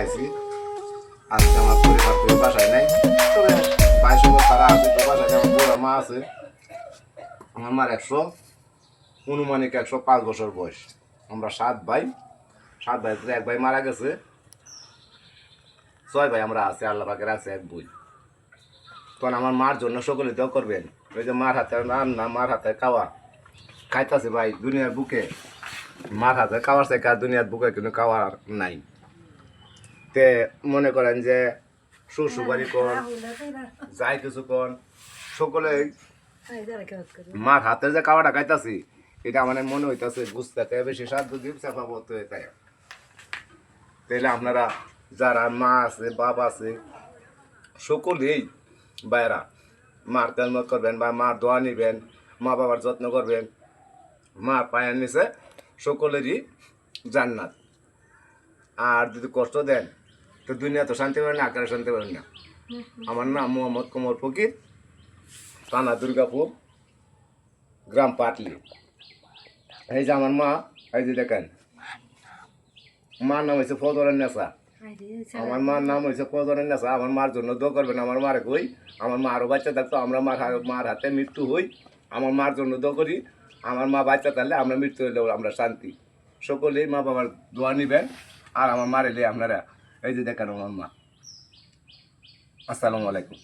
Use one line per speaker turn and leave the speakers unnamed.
আইছি। আজকে আমার পরিবার কেউ বাসায় নাই, তবে ভাই সব তারা আছে তো বাসায়। আমার বুড়া মা আছে, আমার মার অনুমানিক 105 বছর বয়স। আমরা 7 ভাই, 7 ভাই এক ভাই মারা গেছে, 6 ভাই আমরা আছি। আল্লাহ পাকের আছে এক বই। তখন আমার মার জন্য সকলে দোয়া করবেন। ওই যে মার হাতে রান্না, মার হাতে খাওয়া খাইতেছে ভাই দুনিয়ার বুকে। মার হাতে খাওয়ার চাই কার দুনিয়ার বুকে কিন্তু খাওয়ার নাই। তে মনে করেন যে শ্বশুরবাড়ি কোন যাই কিছু কোন সকলে মার হাতের যে খাওয়াটা খাইতাছি, এটা মানে মনে হইতাছে বুঝতে বেশি সাধ্য দিব চাপা বলতে তাই। তাইলে আপনারা যারা মা আছে বাবা আছে সকলেই বাইরা মার তেলমত করবেন বা মার দোয়া নিবেন, মা বাবার যত্ন করবেন। মার পায়ের নিচে সকলেরই জান্নাত। আর যদি কষ্ট দেন তো দুনিয়া তো শান্তি পাবেন না, আকারে শান্তি পাবেন না। আমার নাম মোহাম্মদ কোমর ফকির, থানা দুর্গাপুর, গ্রাম পাটলি। এই যে আমার মা, এই যে দেখেন মার নাম হয়েছে ফজরের নেশা। আমার মার নাম হয়েছে ফজরের নেশা। আমার মার জন্য দোয়া করবেন। আমার মারে কই আমার মা আরও বাচ্চা থাকতো, আমরা মার হাতে মৃত্যু হই। আমার মার জন্য দোয়া করি। আমার মা বাচ্চা থাকলে আমরা মৃত্যু হইলেও আমরা শান্তি। সকলেই মা বাবার দোয়া নিবেন। আর আমার মার এলে আপনারা এই যে দেখেন আমার মা। আসসালামু আলাইকুম।